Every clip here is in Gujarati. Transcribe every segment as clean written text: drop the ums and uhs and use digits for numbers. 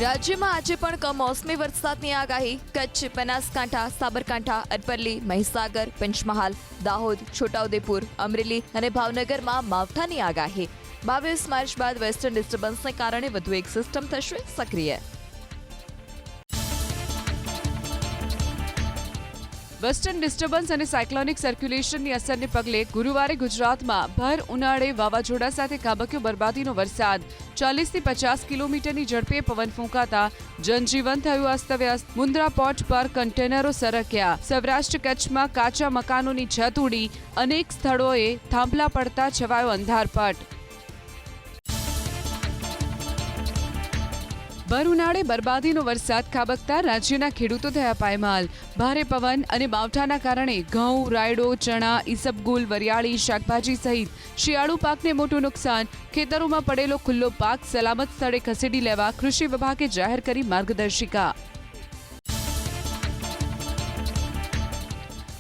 રાજ્યમાં આજે પણ કમોસમી વરસાદની આગાહી. કચ્છ, બનાસકાંઠા, સાબરકાંઠા, અરવલ્લી, મહીસાગર, પંચમહાલ, દાહોદ, છોટાઉદેપુર, અમરેલી અને ભાવનગરમાં માવઠાની આગાહી. 22 માર્ચ બાદ વેસ્ટર્ન ડિસ્ટર્બન્સને કારણે વધુ એક સિસ્ટમ થશે સક્રિય. વેસ્ટર્ન ડિસ્ટર્બન્સ અને સાયક્લોનિક સર્ક્યુલેશનની અસરને પગલે ગુરુવારે ગુજરાતમાં ભર ઉનાળે વાવાઝોડા સાથે ખાબક્યો બરબાદીનો વરસાદ. 40 થી 50 કિલોમીટરની ઝડપે પવન ફૂંકાતા જનજીવન થયું અસ્તવ્યસ્ત. મુન્દ્રા પોર્ટ પર કન્ટેનરો સરક્યા. સૌરાષ્ટ્ર કચ્છમાં કાચા મકાનોની છત ઉડી. અનેક સ્થળોએ થાંભલા પડતા છવાયો અંધારપટ. ભર ઉનાળે બરબાદીનો વરસાદ ખાબકતા રાજ્યના ખેડૂતો થયા પાયમાલ. ભારે પવન અને માવઠાના કારણે ઘઉં, રાયડો, ચણા, ઈસબગુલ, વરિયાળી, શાકભાજી સહિત શિયાળુ પાકને મોટું નુકસાન. ખેતરોમાં પડેલો ખુલ્લો પાક સલામત સ્થળે ખસેડી લેવા કૃષિ વિભાગે જાહેર કરી માર્ગદર્શિકા.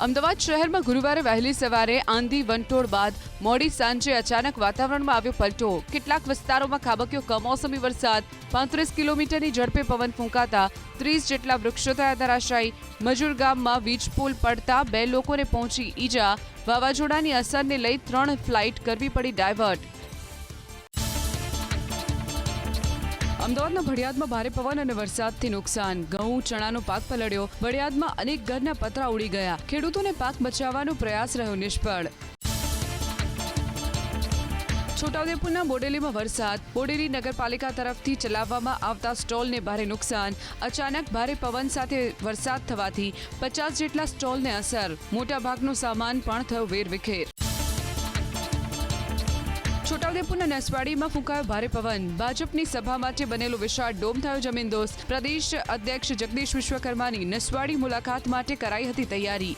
અમદાવાદ શહેરમાં ગુરુવારે વહેલી સવારે આંધી વંટોળ બાદ મોડી સાંજે અચાનક વાતાવરણમાં આવ્યો પલટો. કેટલાક વિસ્તારોમાં ખાબક્યો કમોસમી વરસાદ. 35 કિલોમીટરની ઝડપે પવન ફૂંકાતા 30 જેટલા વૃક્ષો થયા ધરાશાયી. મજૂર ગામમાં વીજ પુલ પડતા 2 લોકોને પહોંચી ઈજા. વાવાઝોડાની અસરને લઈ 3 ફ્લાઇટ કરવી પડી ડાયવર્ટ. અમદાવાદના ભડિયાદમાં ભારે પવન અને વરસાદથી નુકસાન. ઘઉં, ચણાનો પાક પલળ્યો. ભડિયાદમાં અનેક ઘરના પતરા ઉડી ગયા. ખેડૂતોને પાક બચાવવાનો પ્રયાસ રહ્યો નિષ્ફળ. છોટાઉદેપુરના બોડેલીમાં વરસાદ. બોડેલી નગરપાલિકા તરફથી ચલાવવામાં આવતા સ્ટોલને ભારે નુકસાન. અચાનક ભારે પવન સાથે વરસાદ થવાથી 50 જેટલા સ્ટોલને અસર. મોટાભાગનો સામાન પણ થયો વેરવિખેર. છોટાઉદેપુરના નસવાડીમાં ફૂંકાયો ભારે પવન. ભાજપની સભા માટે બનેલો વિશાળ ડોમ થયો જમીનદોસ્ત. પ્રદેશ અધ્યક્ષ જગદીશ વિશ્વકર્માની નસવાડી મુલાકાત માટે કરાઈ હતી તૈયારી.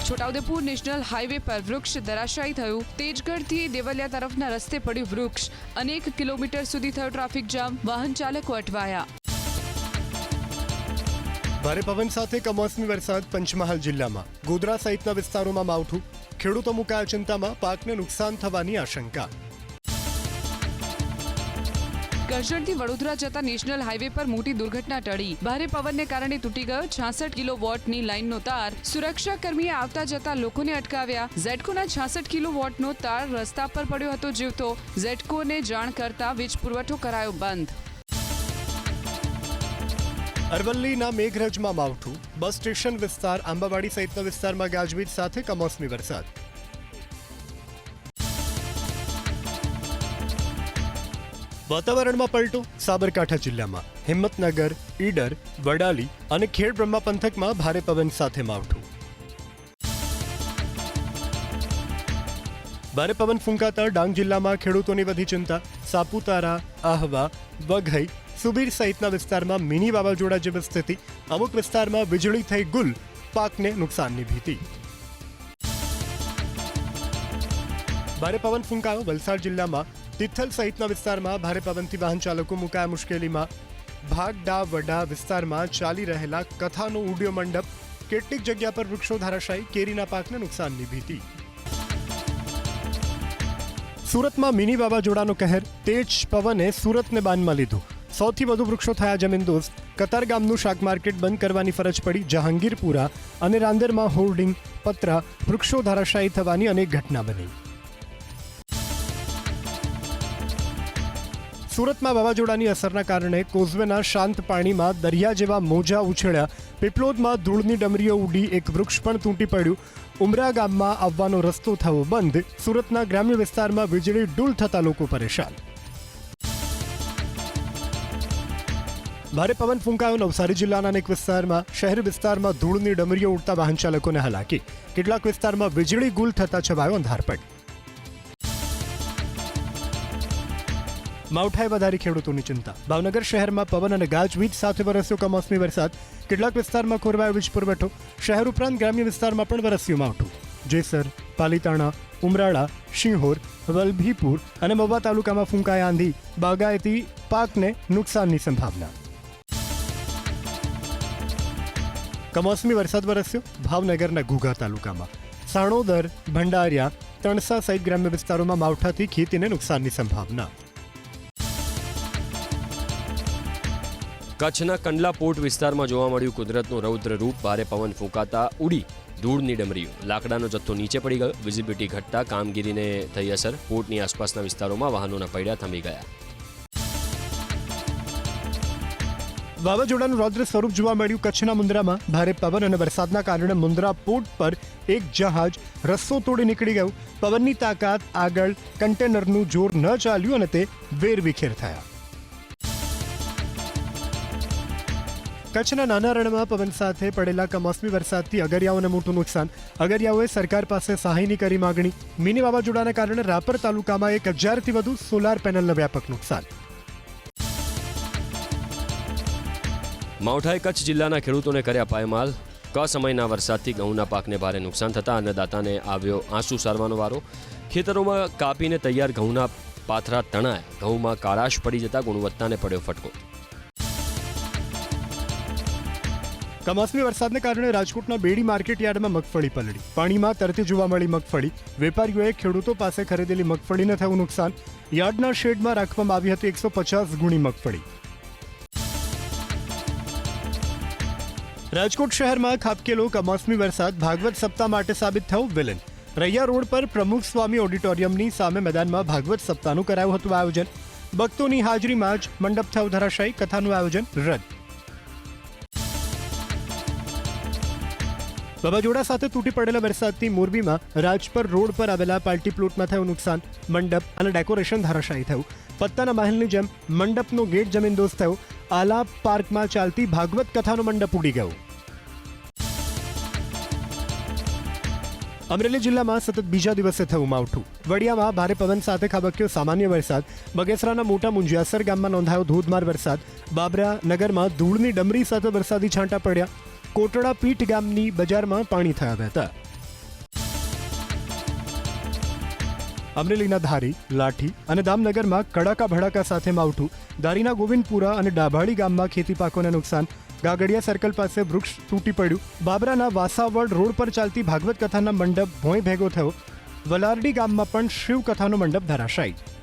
છોટાઉદેપુર નેશનલ હાઈવે પર વૃક્ષ ધરાશાયી થયું. તેજગઢથી દેવલિયા તરફના રસ્તે પડ્યું વૃક્ષ. અનેક કિલોમીટર સુધી થયો ટ્રાફિક જામ. વાહન ચાલકો અટવાયા. ભારે પવન સાથે કમોસમી વરસાદ પંચમહાલ જિલ્લામાં. ગોધરા સહિતના વિસ્તારોમાં માવઠું. ખેડૂતો મુકાયા ચિંતામાં. પાકને નુકસાન થવાની આશંકા. કરજણથી વડોદરા જતા નેશનલ હાઈવે પર મોટી દુર્ઘટના ટળી. ભારે પવનને કારણે તૂટી ગયો 66 કિલોવોટની લાઇનનો તાર. સુરક્ષાકર્મીએ આવતા જતા લોકોને અટકાવ્યા. ઝેડકોના 66 કિલોવોટનો તાર રસ્તા પર પડ્યો હતો જીવતો. ઝેડકોને જાણ કરતા વીજ પુરવઠો કરાયો બંધ. અરવલ્લીના મેઘરજમાં માવઠું. બસ સ્ટેશન વિસ્તાર, આંબાવાડી સહિતના વિસ્તારમાં ગાજવીજ સાથે કમોસમી વરસાદ. વાતાવરણમાં પલટો. સાબરકાંઠા જિલ્લામાં હિંમતનગર, ઈડર, વડાલી અને ખેડબ્રહ્મા પંથકમાં ભારે પવન સાથે માવઠું. ભારે પવન ફૂંકાતા ડાંગ જિલ્લામાં ખેડૂતોની વધી ચિંતા. સાપુતારા, આહવા, વઘઈ, સુબીર સહિતના વિસ્તારમાં મિની વાવાઝોડા જેવી સ્થિતિ. અમુક વિસ્તારમાં વીજળી થઈ ગુલ. પાકને નુકસાનની ભીતિ. ભારે પવન ફૂંકાયો. વલસાડ જિલ્લામાં તિથલ સહિતના વિસ્તારમાં ભારે પવનથી વાહન ચાલકો મુકાયા મુશ્કેલીમાં. ભાગડા વડા વિસ્તારમાં ચાલી રહેલા કથાનો ઉડ્યો મંડપ. કેટલીક જગ્યા પર વૃક્ષો ધરાશાયી. કેરીના પાકને નુકસાનની ભીતિ. સુરતમાં મિની વાવાઝોડાનો કહેર. તેજ પવને સુરતને બાનમાં લીધું. સૌથી વધુ વૃક્ષો થયા જમીનદોસ્ત. કતાર ગામનું શાક માર્કેટ બંધ કરવાની ફરજ પડી. જહાંગીરપુરા અને રાંદેરમાં હોર્ડિંગ, પતરા, વૃક્ષો ધરાશાયી થવાની અનેક ઘટના બની. સુરતમાં વાવાઝોડાની અસરના કારણે કોઝવેના શાંત પાણીમાં દરિયા જેવા મોજા ઉછળ્યા. પીપલોદમાં ધૂળની ડમરીઓ ઉડી. એક વૃક્ષ પણ તૂટી પડ્યું. ઉમરા ગામમાં આવવાનો રસ્તો થયો બંધ. સુરતના ગ્રામ્ય વિસ્તારમાં વીજળી ડૂલ થતા લોકો પરેશાન. ભારે પવન ફૂંકાયો. નવસારી જિલ્લાના અનેક વિસ્તારમાં. શહેર વિસ્તારમાં ધૂળની ડમરીઓ ઉડતા વાહન ચાલકોને હાલાકી. કેટલાક વિસ્તારમાં વીજળી ગુલ થતા છવાયો અંધારપટ. માવઠાએ વધારી ખેડૂતોની ચિંતા. ભાવનગર શહેરમાં પવન અને ગાજવીજ સાથે વરસ્યો કમોસમી વરસાદ. કેટલાક વિસ્તારમાં ખોરવાયો વીજ પુરવઠો. શહેર ઉપરાંત ગ્રામ્ય વિસ્તારમાં પણ વરસ્યું માવઠું. જેસર, પાલીતાણા, ઉમરાળા, શિહોર, વલભીપુર અને મહુવા તાલુકામાં ફૂંકાયા આંધી. બાગાયતી પાકને નુકસાનની સંભાવના. કમોસમી વરસાદ વરસ્યો ભાવનગરના ઘુઘા તાલુકામાં. સાણોદર, ભંડારિયા, તણસા સહિત ગ્રામ્ય વિસ્તારોમાં માવઠાથી ખેતીને નુકસાનની સંભાવના. કચ્છના કંડલા પોર્ટ વિસ્તારમાં જોવા મળ્યું કુદરતનું રૌદ્ર રૂપ. ભારે પવન ફૂંકાતા ઉડી ધૂળની ડમરીઓ. લાકડાનો જથ્થો નીચે પડી ગયો. વિઝિબિલિટી ઘટતા કામગીરીને થઈ અસર. પોર્ટની આસપાસના વિસ્તારોમાં વાહનોના પૈડા થમી ગયા. વાવાઝોડાનું રૌદ્ર સ્વરૂપ જોવા મળ્યું કચ્છના મુન્દ્રામાં. ભારે પવન અને વરસાદના કારણે મુન્દ્રા પોર્ટ પર એક જહાજ રસ્સો તોડી નીકળી ગયું. પવનની તાકાત આગળ કન્ટેનરનું જોર ન ચાલ્યું અને તે વેરવિખેર થયા. કચ્છના નાના રણમાં પવન સાથે પડેલા કમોસમી વરસાદથી અગરિયાઓને મોટું નુકસાન. અગરિયાઓએ સરકાર પાસે સહાયની કરી માગણી. મિની વાવાઝોડાના કારણે રાપર તાલુકામાં 1000થી વધુ સોલાર પેનલને વ્યાપક નુકસાન. માવઠાએ કચ્છ જિલ્લાના ખેડૂતોને કર્યા પાયમાલ. કસમયના વરસાદથી ઘઉંના પાકને ભારે નુકસાન થતાં અન્નદાતાને આવ્યો આંસુ સારવાનો વારો. ખેતરોમાં કાપીને તૈયાર ઘઉંના પાથરા તણાયા. ઘઉંમાં કાળાશ પડી જતા ગુણવત્તાને પડ્યો ફટકો. કમોસમી વરસાદને કારણે રાજકોટના બેડી માર્કેટ યાર્ડમાં મગફળી પલળી. પાણીમાં તરતી જોવા મળી મગફળી. વેપારીઓએ ખેડૂતો પાસે ખરીદેલી મગફળીને થયું નુકસાન. યાર્ડના શેડમાં રાખવામાં આવી હતી 150 ગુણી મગફળી. રાજકોટ શહેરમાં ખાબકેલો કમોસમી વરસાદ ભાગવત સપ્તાહ માટે સાબિત થયો વિલન. રૈયા રોડ પર પ્રમુખ સ્વામી ઓડિટોરિયમની સામે મેદાનમાં ભાગવત સપ્તાહનું કરાયું હતું આયોજન. ભક્તોની હાજરીમાં જ મંડપ થયો ધરાશાયી. કથાનું આયોજન રદ. વાવાઝોડા સાથે તૂટી પડેલા વરસાદથી મોરબીમાં રાજપર રોડ પર આવેલા પાર્ટી પ્લોટમાં થયું નુકસાન. મંડપ અને ડેકોરેશન ધરાશાયી થયું. પત્તાના મહેલની જેમ મંડપનો ગેટ જમીનદોસ્ત થયો. આલાપ પાર્કમાં ચાલતી ભાગવત કથાનો મંડપ ઉડી ગયો. અમરેલી જિલ્લામાં સતત બીજા દિવસે થયું માવઠું. વડિયામાં ભારે પવન સાથે ખાબક્યો સામાન્ય વરસાદ. બગેસરાના મોટા મુંજિયાસર ગામમાં નોંધાયો ધોધમાર વરસાદ. બાબરા નગરમાં ધૂળની ડમરી સાથે વરસાદી છાંટા પડ્યા. કોટડા પીઠ ગામની બજારમાં પાણી થયા વહેતા. અમરેલીના ધારી, લાઠી અને દામનગરમાં કડાકા ભડાકા સાથે માવઠું. ધારીના ગોવિંદપુરા અને ડાભાળી ગામમાં ખેતી પાકોને નુકસાન. ગાગડિયા સર્કલ પાસે વૃક્ષ તૂટી પડ્યું. બાબરાના વાસાવડ રોડ પર ચાલતી ભાગવત કથાના મંડપ ભોંય ભેગો થયો. વલારડી ગામમાં પણ શિવ કથાનો મંડપ ધરાશાયી.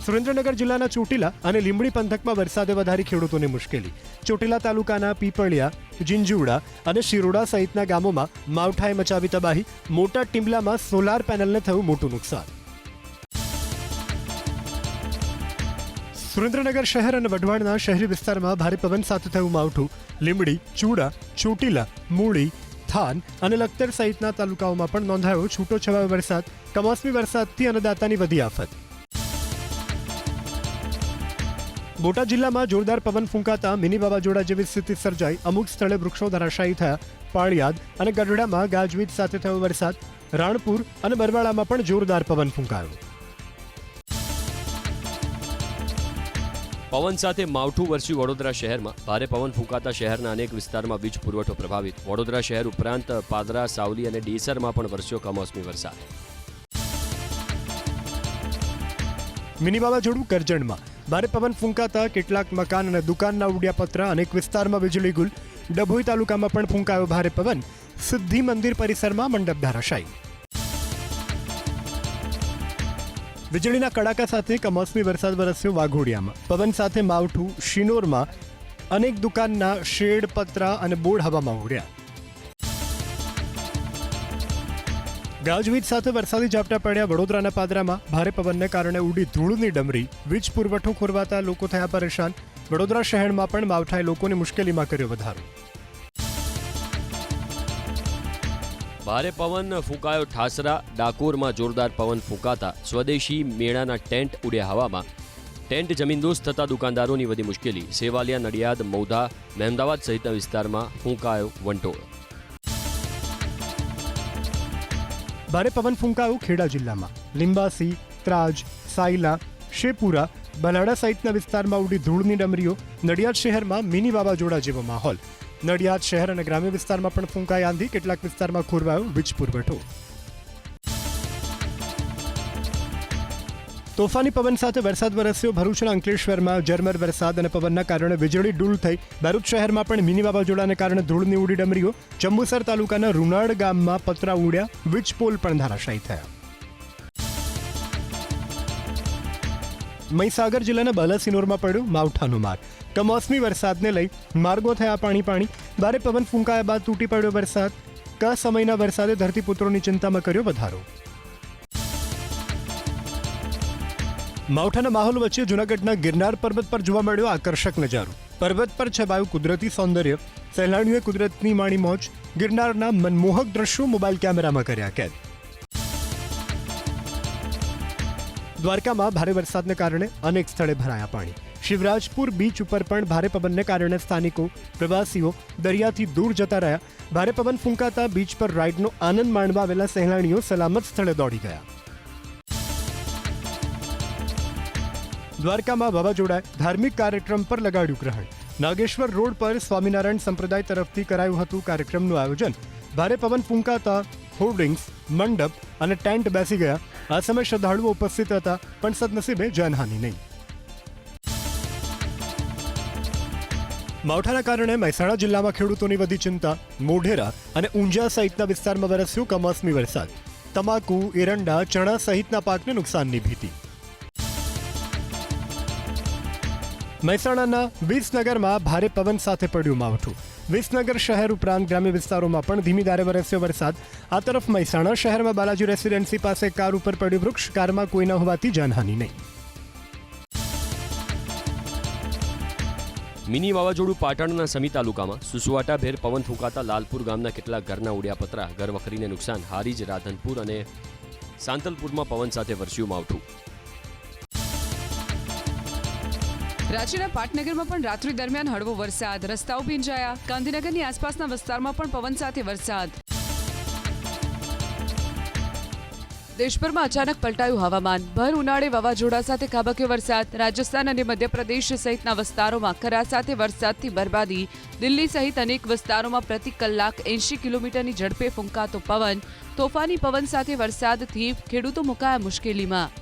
સુરેન્દ્રનગર જિલ્લાના ચોટીલા અને લીંબડી પંથકમાં વરસાદે વધારી ખેડૂતોની મુશ્કેલી. ચોટીલા તાલુકાના પીપળિયા, જીંજુડા અને શિરોડા સહિતના ગામોમાં માવઠાએ મચાવી તબાહી. મોટા ટીંબલામાં સોલાર પેનલને થયું મોટું નુકસાન. સુરેન્દ્રનગર શહેર અને વઢવાણના શહેરી વિસ્તારમાં ભારે પવન સાથે થયું માવઠું. લીંબડી, ચૂડા, ચોટીલા, મૂળી, થાન અને લખતર સહિતના તાલુકાઓમાં પણ નોંધાયો છૂટોછવાયો વરસાદ. કમોસમી વરસાદથી અન્નદાતાની વધી આફત. બોટાદ જિલ્લામાં જોરદાર પવન ફૂંકાતા મિની વાવાઝોડા જેવી સ્થિતિ સર્જાઈ. અમુક સ્થળે વૃક્ષો ધરાશાયી થયા. પાળિયાદ અને ગઢડામાં ગાજવીજ સાથે થયો વરસાદ. રાણપુર અને બરવાળામાં પણ જોરદાર પવન ફૂંકાયો. પવન સાથે માવઠું વરસ્યું વડોદરા શહેરમાં. ભારે પવન ફૂંકાતા શહેરના અનેક વિસ્તારમાં વીજ પુરવઠો પ્રભાવિત. વડોદરા શહેર ઉપરાંત પાદરા, સાવલી અને ડેસરમાં પણ વરસ્યો કમોસમી વરસાદ. મિની વાવાઝોડું કરજણમાં. ભારે પવન ફૂંકાતા કેટલાક મકાન અને દુકાનના ઉડ્યા પતરા. અનેક વિસ્તારમાં વીજળી ગુલ. ડભોઈ તાલુકામાં પણ ફૂંકાયો ભારે પવન. સિદ્ધિ મંદિર પરિસરમાં મંડપ ધરાશાયી. વીજળીના કડાકા સાથે કમોસમી વરસાદ વરસ્યો વાઘોડિયામાં. પવન સાથે માવઠું. શિનોરમાં અનેક દુકાનના શેડ, પતરા અને બોર્ડ હવામાં ઉડ્યા. ગાજવીજ સાથે વરસાદી ઝાપટા પડ્યા વડોદરાના પાદરામાં. ભારે પવનને કારણે ઉડી ધૂળની ડમરી. વીજ પુરવઠો ખોરવાતા લોકો થયા પરેશાન. વડોદરા શહેરમાં પણ માવઠાએ લોકોની મુશ્કેલીમાં કર્યો વધારો. ભારે પવન ફૂંકાયો ઠાસરા. ડાકોરમાં જોરદાર પવન ફૂંકાતા સ્વદેશી મેળાના ટેન્ટ ઉડ્યા હવામાં. ટેન્ટ જમીનદોસ્ત થતા દુકાનદારોની વધી મુશ્કેલી. સેવાલિયા, નડિયાદ, મૌધા, મહેમદાવાદ સહિતના વિસ્તારમાં ફૂંકાયો વંટોળ. ભારે પવન ફૂંકાયો ખેડા જિલ્લામાં. લિંબાસી, ત્રાજ, સાયલા, શેપુરા, બલાડા સહિતના વિસ્તારમાં ઉડી ધૂળની ડમરીઓ. નડિયાદ શહેરમાં મિની વાવાઝોડા જેવો માહોલ. નડિયાદ શહેર અને ગ્રામ્ય વિસ્તારમાં પણ ફૂંકાઈ આંધી. કેટલાક વિસ્તારમાં ખોરવાયો વીજ પુરવઠો. તોફાની પવન સાથે વરસાદ વરસ્યો ભરૂચના અંકલેશ્વરમાં. ઝરમર વરસાદ અને પવનના કારણે વીજળી ડૂલ થઈ. ભરૂચ શહેરમાં પણ મિની વાવાઝોડાને કારણે ધૂળની ઉડી ડમરીઓ. જંબુસર તાલુકાના રૂનાડ ગામમાં પતરા ઉડ્યા. વીજ પોલ પણ ધરાશાયી થયા. મહીસાગર જિલ્લાના બાલાસિનોરમાં પડ્યો માવઠાનો માર. કમોસમી વરસાદને લઈ માર્ગો થયા પાણી. ભારે પવન ફૂંકાયા બાદ તૂટી પડ્યો વરસાદ. સમયના વરસાદે ધરતીપુત્રોની ચિંતામાં કર્યો વધારો. માવઠાના માહોલ વચ્ચે જૂનાગઢના ગિરનાર પર્વત પર જોવા મળ્યો આકર્ષક નજારો. પર્વત પર છવાયું કુદરતી સૌંદર્ય. સહેલાણીઓએ કુદરતની માણી મોજ. ગિરનારના મનમોહક દ્રશ્યો મોબાઈલ કેમેરામાં કર્યા કેદ. દ્વારકામાં ભારે વરસાદને કારણે અનેક સ્થળે ભરાયા પાણી. શિવરાજપુર બીચ ઉપર પણ ભારે પવનને કારણે સ્થાનિકો પ્રવાસીઓ દરિયાથી દૂર જતા રહ્યા. ભારે પવન ફૂંકાતા બીચ પર રાઇડનો આનંદ માણવા આવેલા સહેલાણીઓ સલામત સ્થળે દોડી ગયા. દ્વારકામાં વાવાઝોડાએ ધાર્મિક કાર્યક્રમ પર લગાડ્યું ગ્રહણ. નાગેશ્વર રોડ પર સ્વામિનારાયણ સંપ્રદાય તરફથી કરાયું હતું કાર્યક્રમનું આયોજન. ભારે પવન ફૂંકાતા હોર્ડિંગ્સ, મંડપ અને ટેન્ટ બેસી ગયા. આ સમયે શ્રદ્ધાળુઓ ઉપસ્થિત હતા, પણ સદનસીબે જાનહાનિ નહીં. માવઠાના કારણે મહેસાણા જિલ્લામાં ખેડૂતોની વધી ચિંતા. મોઢેરા અને ઊંઝા સહિતના વિસ્તારમાં વરસ્યો કમોસમી વરસાદ. તમાકુ, એરંડા, ચણા સહિતના પાકને નુકસાનની ભીતિ. મહેસાણાના વિસનગરમાં ભારે પવન સાથે પડ્યું માવઠું. વિસનગર શહેર ઉપરાંત ગ્રામ્ય વિસ્તારોમાં પણ ધીમી ધારે વરસ્યો વરસાદ. આ તરફ મહેસાણા શહેરમાં બાલાજી રેસિડેન્સી પાસે કાર ઉપર પડ્યું વૃક્ષ. કારમાં કોઈ ન હોવાથી જાનહાનિ નહીં. મિની વાવાઝોડું પાટણના સમી તાલુકામાં સુસવાટાભેર પવન ફૂંકાતા લાલપુર ગામના કેટલાક ઘરના ઉડ્યા પતરા, ઘર વખરીને નુકસાન. હારીજ, રાધનપુર અને સાંતલપુરમાં પવન સાથે વરસ્યું માવઠું. રાજ્યના પાટનગરમાં પણ રાત્રિ દરમિયાન હળવો વરસાદ. રસ્તાઓ ભીંજાયા. ગાંધીનગરની આસપાસના વિસ્તારમાં પણ પવન સાથે વરસાદ. દેશભરમાં અચાનક પલટાયું હવામાન. ભર ઉનાળે વાવાઝોડા સાથે ખાબક્યો વરસાદ. રાજસ્થાન અને મધ્યપ્રદેશ સહિતના વિસ્તારોમાં કરા સાથે વરસાદથી બરબાદી. દિલ્હી સહિત અનેક વિસ્તારોમાં પ્રતિ કલાક 80 કિલોમીટરની ઝડપે ફૂંકાતો પવન. તોફાની પવન સાથે વરસાદથી ખેડૂતો મુકાયા મુશ્કેલીમાં.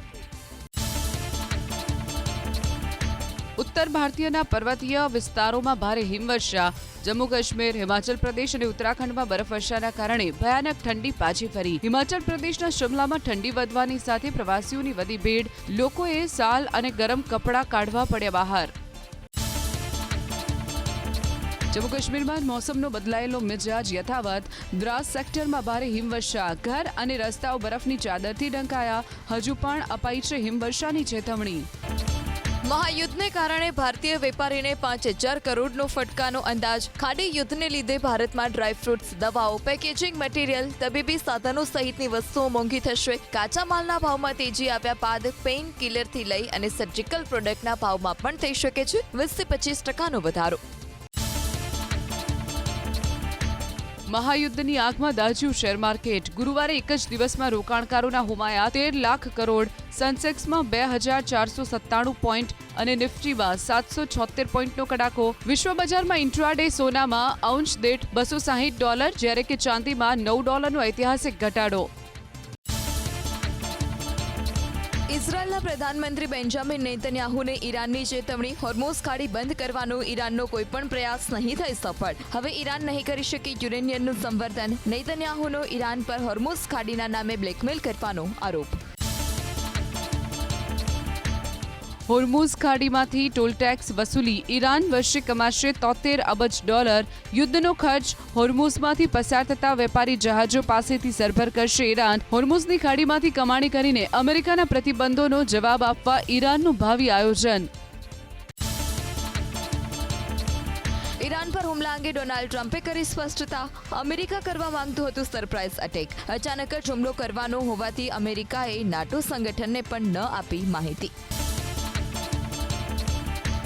ઉત્તર ભારતીયના પર્વતીય વિસ્તારોમાં ભારે હિમવર્ષા. જમ્મુ કાશ્મીર, હિમાચલ પ્રદેશ અને ઉત્તરાખંડમાં બરફવર્ષાના કારણે ભયાનક ઠંડી પાછી ફરી. હિમાચલ પ્રદેશના શિમલામાં ઠંડી વધવાની સાથે પ્રવાસીઓની વધી ભીડ. લોકોએ શાલ અને ગરમ કપડાં કાઢવા પડ્યા બહાર. જમ્મુ કાશ્મીરમાં મોસમનો બદલાયેલો મિજાજ યથાવત. દ્રાસ સેક્ટરમાં ભારે હિમવર્ષા. ઘર અને રસ્તાઓ બરફની ચાદરથી ઢંકાયા. હજુ પણ અપાઈ છે હિમવર્ષાની ચેતવણી. મહાયુદ્ધને કારણે ભારતીય વેપારીને 5,000 કરોડનો ફટકાનો અંદાજ. ખાડી યુદ્ધને લીધે ભારતમાં ડ્રાયફ્રૂટ્સ, દવાઓ, પેકેજિંગ મટીરીયલ, તબીબી સાધનો સહિતની વસ્તુઓ મોંઘી થશે. કાચા માલના ભાવમાં તેજી આવ્યા બાદ પેઇન કિલરથી લઈ અને સર્જિકલ પ્રોડક્ટના ભાવમાં પણ થઈ શકે છે 20 થી 25% વધારો. મહાયુદ્ધની આગમાં દાઝ્યું શેર માર્કેટ. ગુરુવારે એક જ દિવસમાં રોકાણકારોના હુમાયા 13 લાખ કરોડ. સેન્સેક્સમાં 2,497 પોઈન્ટ અને નિફ્ટીમાં 776 પોઈન્ટનો કડાકો. વિશ્વ બજારમાં ઇન્ટ્રાડે સોનામાં ઔંસ દીઠ $260, જ્યારે કે ચાંદીમાં $9નો ઐતિહાસિક ઘટાડો. ઇઝરાયલના પ્રધાનમંત્રી બેન્જામિન નેતન્યાહુને ઈરાનની ચેતવણી. હોર્મોઝ ખાડી બંધ કરવાનો ઈરાનનો કોઈ પણ પ્રયાસ નહીં થઈ સફળ. હવે ઈરાન નહીં કરી શકે યુરેનિયમનું સંવર્ધન. નેતન્યાહુનો ઈરાન પર હોર્મોઝ ખાડીના નામે બ્લેકમેલ કરવાનો આરોપ. હોર્મુઝ ખાડીમાંથી ટોલ ટેક્સ વસૂલી. ઈરાન વર્ષે કમાશે $73 અબજ. યુદ્ધનો ખર્ચ હોર્મુઝમાંથી પસાર થતા વેપારી જહાજો પાસેથી સરભર કરશે ઈરાન. હોર્મુઝની ખાડીમાંથી કમાણી કરીને અમેરિકાના પ્રતિબંધોનો જવાબ આપવા ઈરાનનું ભાવિ આયોજન. ઈરાન પર હુમલા અંગે ડોનાલ્ડ ટ્રમ્પે કરી સ્પષ્ટતા. અમેરિકા કરવા માંગતું હતું સરપ્રાઇઝ અટેક. અચાનક જ હુમલો કરવાનો હોવાથી અમેરિકાએ નાટો સંગઠનને પણ ન આપી માહિતી.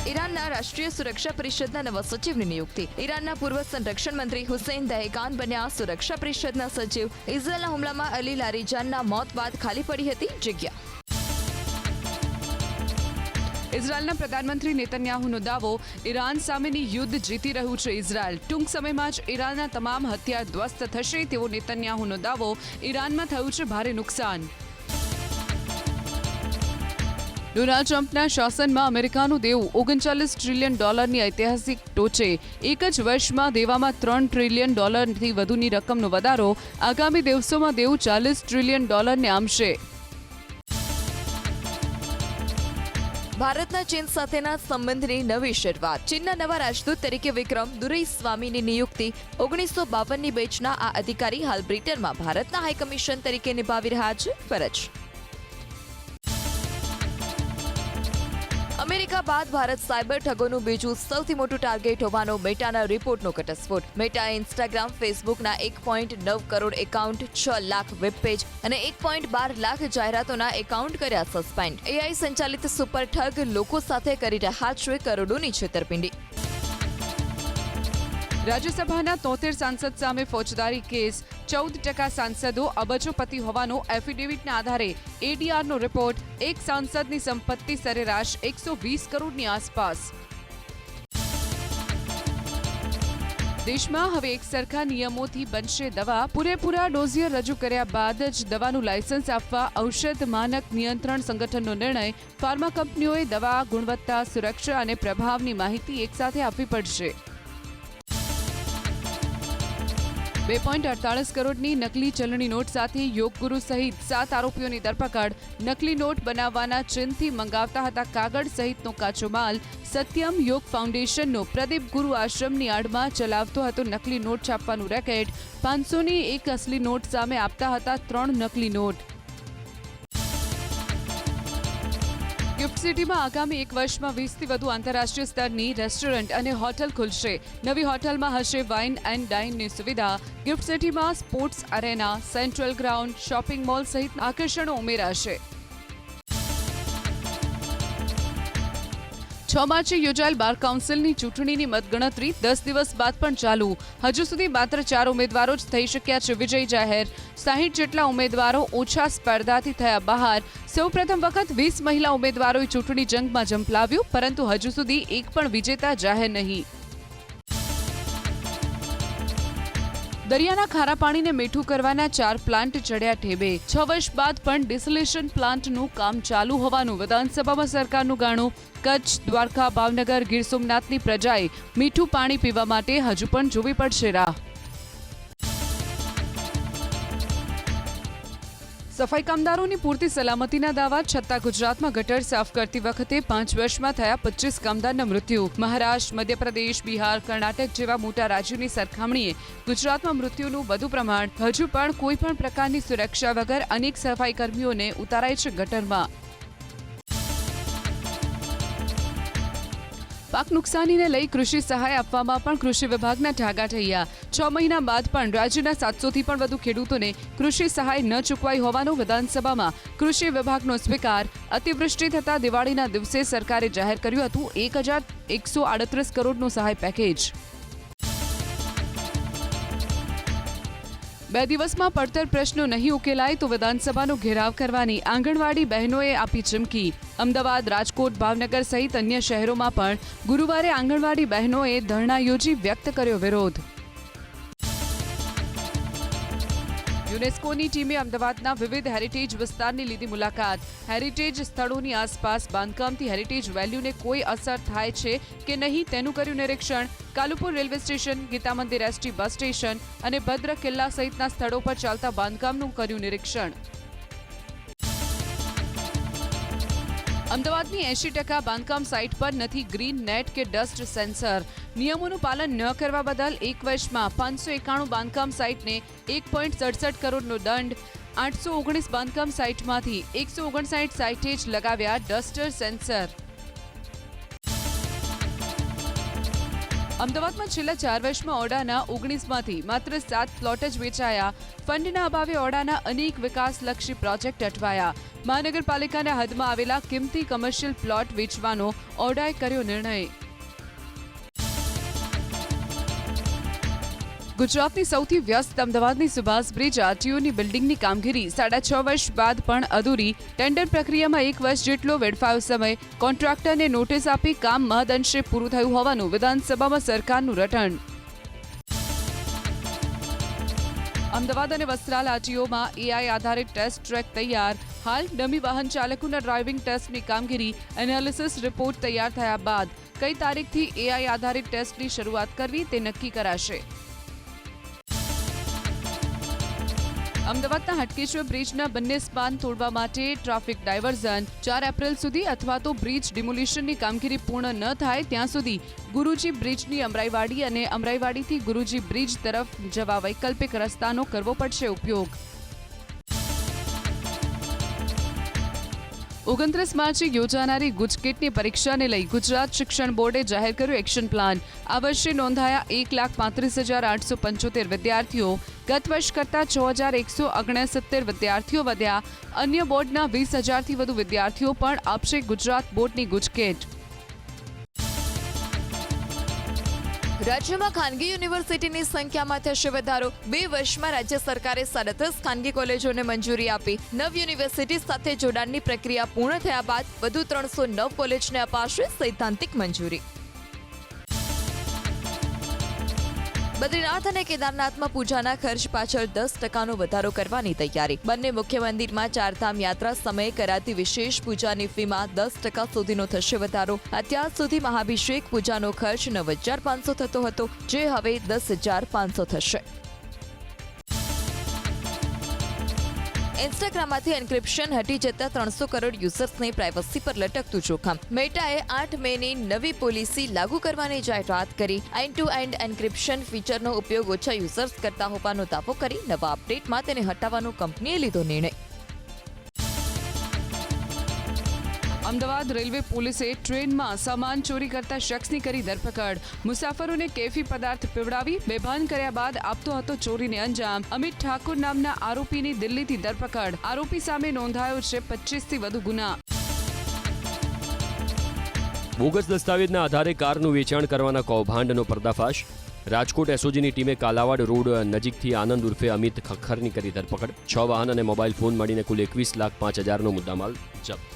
ઈરાનના રાષ્ટ્રીય સુરક્ષા પરિષદના નવા સચિવની નિયુક્તિ. ઈરાનના પૂર્વ સંરક્ષણ મંત્રી હુસૈન દહેગાન બન્યા સુરક્ષા પરિષદના સચિવ. ઇઝરાયલના હુમલામાં અલી લારીજાનના મોત બાદ ખાલી પડી હતી જગ્યા. ઇઝરાયલના પ્રધાનમંત્રી નેતન્યાહુનો દાવો. ઈરાન સામેની યુદ્ધ જીતી રહ્યું છે ઇઝરાયલ. ટૂંક સમયમાં જ ઈરાનના તમામ હથિયાર ધ્વસ્ત થશે તેવો નેતન્યાહુનો દાવો. ઈરાનમાં થયું છે ભારે નુકસાન. ડોનાલ્ડ ટ્રમ્પના શાસનમાં અમેરિકાનું દેવું $39 ટ્રિલિયન ઐતિહાસિક ટોચે. એક જ વર્ષમાં દેવામાં $3 ટ્રિલિયન થી વધુની રકમનો વધારો. આગામી દિવસોમાં દેવું $40 ટ્રિલિયન આંબશે. ભારતના ચીન સાથેના સંબંધની નવી શરૂઆત. ચીનના નવા રાજદૂત તરીકે વિક્રમ દુરઈસ્વામીની નિયુક્તિ. 1952ની બેચના આ અધિકારી હાલ બ્રિટનમાં ભારતના હાઈકમિશન તરીકે નિભાવી રહ્યા છે ફરજ. અમેરિકા બાદ ભારત સાયબર ઠગોનું બીજું સૌથી મોટું ટાર્ગેટ હોવાનો મેટાના રિપોર્ટનો ઘટસ્ફોટ. મેટાએ ઇન્સ્ટાગ્રામ, ફેસબુકના 1.9 crore account, 6 lakh web page અને 1.12 લાખ જાહેરાતોના એકાઉન્ટ કર્યા સસ્પેન્ડ. એઆઈ સંચાલિત સુપર ઠગ લોકો સાથે કરી રહ્યા છે કરોડોની છેતરપિંડી. રાજ્યસભાના 73 સાંસદ સામે ફોજદારી કેસ. 14% સાંસદો અબજોપતિ હોવાનો એફિડેવિટના આધારે એડીઆરનો રિપોર્ટ. એક સાંસદની સંપત્તિ સરેરાશ 120 કરોડની આસપાસ. દેશમાં હવે એક સરખા નિયમોથી બનશે દવા. પૂરેપૂરા ડોઝિયર રજૂ કર્યા બાદ જ દવાનું લાયસન્સ આપવા ઔષધ માનક નિયંત્રણ સંગઠનનો નિર્ણય. ફાર્મા કંપનીઓએ દવા, ગુણવત્તા, સુરક્ષા અને પ્રભાવની માહિતી એકસાથે આપવી પડશે. 2.48 કરોડની નકલી ચલણી નોટ સાથે યોગ ગુરુ સહિત 7 આરોપીઓની ધરપકડ. નકલી નોટ બનાવવાના ચીનથી મંગાવતા હતા કાગળ સહિતનો કાચો માલ. સત્યમ યોગ ફાઉન્ડેશનનો પ્રદીપ ગુરુ આશ્રમની આડમાં ચલાવતો હતો નકલી નોટ છાપવાનું રેકેટ. 500ની એક અસલી નોટ સામે આપતા હતા 3 નકલી નોટ. ગિફ્ટ સિટીમાં આગામી 1 વર્ષમાં 20થી વધુ આંતરરાષ્ટ્રીય સ્તરની રેસ્ટોરન્ટ અને હોટલ ખુલશે. નવી હોટલમાં હશે વાઇન એન્ડ ડાઇનની સુવિધા. ગિફ્ટ સિટીમાં sports arena, central ground, shopping mall સહિત આકર્ષણો ઉમેરાશે. 6 માર્ચે યોજાયેલ બાર કાઉન્સિલની ચૂંટણીની મતગણતરી 10 દિવસ બાદ પણ ચાલુ. હજુ સુધી માત્ર 4 ઉમેદવારો જ થઈ શક્યા છે વિજય જાહેર. 60 જેટલા ઉમેદવારો ઓછા સ્પર્ધાથી થયા બહાર. સૌપ્રથમ વખત 20 મહિલા ઉમેદવારોએ ચૂંટણી જંગમાં ઝંપલાવ્યું, પરંતુ હજુ સુધી એક પણ વિજેતા જાહેર નહીં. દરિયાના ખારા પાણીને મીઠું કરવાના 4 પ્લાન્ટ ચડ્યા ઠેબે. 6 વર્ષ બાદ પણ ડિસલેશન પ્લાન્ટનું કામ ચાલુ હોવાનું વિધાનસભામાં સરકારનું ગાણું. કચ્છ, દ્વારકા, ભાવનગર, ગીર સોમનાથની પ્રજાએ મીઠું પાણી પીવા માટે હજુ પણ જોવી પડશે રાહ. સફાઈ કામદારોની પૂરતી સલામતીના દાવા છતાં ગુજરાતમાં ગટર સાફ કરતી વખતે 5 વર્ષમાં થયા 25 કામદારના મૃત્યુ. મહારાષ્ટ્ર, મધ્યપ્રદેશ, બિહાર, કર્ણાટક જેવા મોટા રાજ્યોની સરખામણીએ ગુજરાતમાં મૃત્યુનું વધુ પ્રમાણ. હજુ પણ કોઈ પણ પ્રકારની સુરક્ષા વગર અનેક સફાઈ કર્મીઓને ઉતારાય છે ગટરમાં. પાક નુકસાનીને લઈ કૃષિ સહાય આપવામાં પણ કૃષિ વિભાગના ઠાગા ઠૈયા. 6 મહિના બાદ પણ રાજ્યના 700થી પણ વધુ ખેડૂતોને કૃષિ સહાય ન ચૂકવાઈ હોવાનો વિધાનસભામાં કૃષિ વિભાગનો સ્વીકાર. અતિવૃષ્ટિ થતા દિવાળીના દિવસે સરકારે જાહેર કર્યું હતું 1,138 કરોડનું સહાય પેકેજ. 2 દિવસમાં પડતર પ્રશ્નો નહીં ઉકેલાય તો વિધાનસભાનો ઘેરાવ કરવાની આંગણવાડી બહેનોએ આપી ચીમકી. અમદાવાદ, રાજકોટ, ભાવનગર સહિત અન્ય શહેરોમાં પણ ગુરુવારે આંગણવાડી બહેનોએ ધરણા યોજી વ્યક્ત કર્યો વિરોધ. યુનેસ્કોની ટીમે અમદાવાદના વિવિધ હેરિટેજ વિસ્તારની લીધી મુલાકાત. હેરિટેજ સ્થળોની આસપાસ બાંધકામથી હેરિટેજ વેલ્યુને કોઈ અસર થાય છે કે નહીં તેનું કર્યું નિરીક્ષણ. કાલુપુર રેલવે સ્ટેશન, ગીતા મંદિર એસટી બસ સ્ટેશન અને ભદ્ર કિલ્લા સહિતના સ્થળો પર ચાલતા બાંધકામનું કર્યું નિરીક્ષણ. અમદાવાદની 80% બાંધકામ સાઇટ પર નથી ગ્રીન નેટ કે ડસ્ટ સેન્સર. નિયમોનું પાલન ન કરવા બદલ 1 વર્ષમાં 591 બાંધકામ સાઇટને 1.67 કરોડનો દંડ. 819 બાંધકામ સાઇટમાંથી 159 સાઇટે જ લગાવ્યા ડસ્ટર સેન્સર. અમદાવાદમાં છેલ્લા 4 વર્ષમાં ઓડાના 19માંથી માત્ર 7 પ્લોટ જ વેચાયા. ફંડના અભાવે ઓડાના અનેક વિકાસલક્ષી પ્રોજેક્ટ અટવાયા. મહાનગરપાલિકાના હદમાં આવેલા કિંમતી કમર્શિયલ પ્લોટ વેચવાનો ઓડાએ કર્યો નિર્ણય. ગુજરાતની સૌથી વ્યસ્ત અમદાવાદની સુભાષ બ્રિજ આરટીઓની બિલ્ડિંગની કામગીરી 6.5 વર્ષ બાદ પણ અધૂરી. ટેન્ડર પ્રક્રિયામાં 1 વર્ષ જેટલો વેડફાયો સમય. કોન્ટ્રાક્ટરને નોટિસ આપી કામ મહદઅંશે પૂરું થયું હોવાનું વિધાનસભામાં સરકારનું રટણ. અમદાવાદ અને વસ્ત્રાલ આરટીઓમાં એઆઈ આધારિત ટેસ્ટ ટ્રેક તૈયાર. હાલ ડમી વાહન ચાલકોના ડ્રાઇવિંગ ટેસ્ટની કામગીરી એનાલિસિસ રિપોર્ટ તૈયાર થયા બાદ કઈ તારીખથી એઆઈ આધારિત ટેસ્ટની શરૂઆત કરવી તે નક્કી કરાશે. અમદાવાદના હટકેશ્વર બ્રિજના બંને સ્પાન તોડવા માટે ટ્રાફિક ડાયવર્ઝન 4 એપ્રિલ સુધી અથવા તો બ્રિજ ડિમોલિશનની કામગીરી પૂર્ણ ન થાય ત્યાં સુધી ગુરુજી બ્રિજની અમરાઈવાડી અને અમરાઈવાડીથી ગુરુજી બ્રિજ તરફ જવા વૈકલ્પિક રસ્તાનો કરવો પડશે ઉપયોગ. 29 માર્ચે યોજાનારી ગુજકેટની પરીક્ષાને લઈ ગુજરાત શિક્ષણ બોર્ડે જાહેર કર્યો એક્શન પ્લાન. આ વર્ષે નોંધાયા 1,35,875 વિદ્યાર્થીઓ. ગત વર્ષ કરતાં 6,169 વિદ્યાર્થીઓ વધ્યા. અન્ય બોર્ડના 20,000થી વધુ વિદ્યાર્થીઓ પણ આપશે ગુજરાત બોર્ડની ગુજકેટ. રાજ્યમાં ખાનગી યુનિવર્સિટીની સંખ્યામાં થશે વધારો. 2 વર્ષમાં રાજ્ય સરકારે 37 ખાનગી કોલેજોને મંજૂરી આપી. 9 યુનિવર્સિટી સાથે જોડાણની પ્રક્રિયા પૂર્ણ થયા બાદ વધુ 309 કોલેજને અપાશે સૈદ્ધાંતિક મંજૂરી. બદ્રીનાથ અને કેદારનાથમાં પૂજાના ખર્ચ પાછળ 10% વધારો કરવાની તૈયારી. બંને મુખ્ય મંદિરમાં ચારધામ યાત્રા સમયે કરાતી વિશેષ પૂજાની ફીમાં 10% સુધીનો થશે વધારો. અત્યાર સુધી મહાભિષેક પૂજાનો ખર્ચ 9,500 થતો હતો, જે હવે 10,500 થશે. ઇન્સ્ટાગ્રામમાંથી એન્ક્રિપ્શન હટી જતા 300 કરોડ યુઝર્સને પ્રાઇવસી પર લટકતું જોખમ. મેટાએ 8 મેની નવી પોલિસી લાગુ કરવાની જાહેરાત કરી. એન્ડ ટુ એન્ડ એન્ક્રિપ્શન ફીચરનો ઉપયોગ ઓછા યુઝર્સ કરતા હોવાનો દાવો કરી નવા અપડેટમાં તેને હટાવવાનો કંપનીએ લીધો નિર્ણય. અમદાવાદ રેલવે પોલીસે ટ્રેનમાં સામાન ચોરી કરતા શખ્સની કરી ધરપકડ. મુસાફરોને કેફી પદાર્થ પીવડાવી બેભાન કર્યા બાદ આપતો હતો ચોરીને અંજામ. અમિત ઠાકોર નામના આરોપીની દિલ્હીથી ધરપકડ. આરોપી સામે નોંધાયો છે 25થી વધુ ગુના. બોગસ દસ્તાવેજના આધારે કારનું વેચાણ કરવાના કૌભાંડનો પર્દાફાશ. રાજકોટ એસઓજીની ટીમે કાલાવાડ રોડ નજીકથી આનંદ ઉર્ફે અમિત ખખ્ખરની કરી ધરપકડ. 6 વાહન અને મોબાઈલ ફોન મળીને કુલ 21,05,000નો મુદ્દામાલ જપ્ત.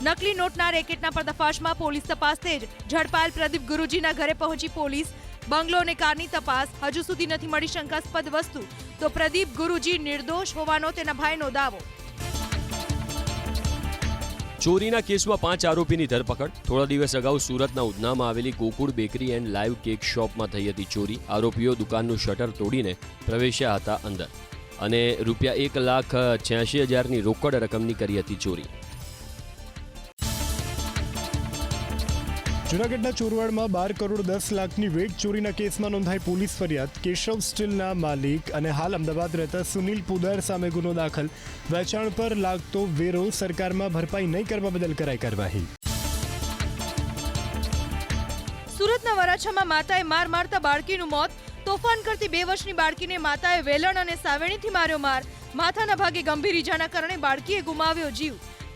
નકલી નોટના રેકેટના પર્દાફાશમાં પોલીસ તપાસ તેજ. ઝડપાયેલ પ્રદીપ ગુરુજીના ઘરે પહોંચી પોલીસ. બંગલો અને કારની તપાસ. હજુ સુધી નથી મળી શંકાસ્પદ વસ્તુ, તો પ્રદીપ ગુરુજી નિર્દોષ હોવાનો તેના ભાઈનો દાવો. ચોરીના કેસમાં 5 આરોપીની ધરપકડ. થોડા દિવસ અગાઉ સુરતના ઉધનામાં આવેલી Gokul bakery and live cake શોપમાં થઈ હતી ચોરી. આરોપીઓ દુકાનનું શટર તોડીને પ્રવેશ્યા હતા અંદર અને રૂપિયા 1,86,000ની રોકડ રકમની કરી હતી ચોરી. જૂનાગઢના ચોરવાડમાં 12 કરોડ 10 લાખની વેટ ચોરીના કેસમાં નોંધાઈ પોલીસ ફરિયાદ. કેશવ સ્ટીલના માલિક અને હાલ અમદાવાદ રહેતા સુનિલ પુદાર સામે ગુનો દાખલ. વેચાણ પર લાગતો વેરો સરકારમાં ભરપાઈ નહીં કરવા બદલ કરાઈ કાર્યવાહી. સુરતના વરાછામાં માતાએ માર મારતા બાળકીનું મોત. તોફાન કરતી 2 વર્ષની બાળકીને માતાએ વેલણ અને સાવેણીથી માર્યો માર. માથાના ભાગે ગંભીર ઈજાના કારણે બાળકીએ ગુમાવ્યો જીવ.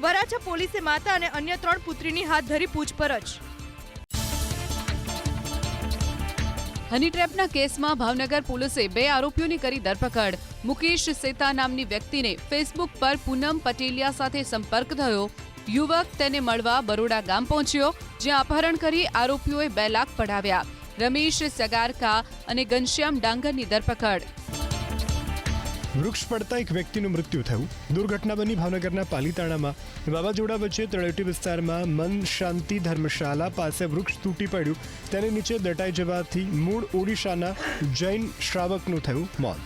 વરાછા પોલીસે માતા અને અન્ય 3 પુત્રીની હાથ ધરી પૂછપરછ. હની ટ્રેપના કેસમાં ભાવનગર પોલીસે 2 આરોપીઓની કરી ધરપકડ. મુકેશ સેતા નામની વ્યક્તિને ફેસબુક પર પૂનમ પટેલિયા સાથે સંપર્ક થયો. યુવક તેને મળવા બરોડા ગામ પહોંચ્યો, જ્યાં અપહરણ કરી આરોપીઓએ 2 લાખ પડાવ્યા. રમેશ સગારકા અને ઘનશ્યામ ડાંગરની ધરપકડ. વૃક્ષ પડતા એક વ્યક્તિનું મૃત્યુ થયું. દુર્ઘટના બની ભાવનગરના પાલીતાણામાં. વાવાઝોડા વચ્ચે તળેટી વિસ્તારમાં મન શાંતિ ધર્મશાલા પાસે વૃક્ષ તૂટી પડ્યું. તેની નીચે દટાઈ જવાથી મૂળ ઓડિશાના જૈન શ્રાવકનું થયું મોત.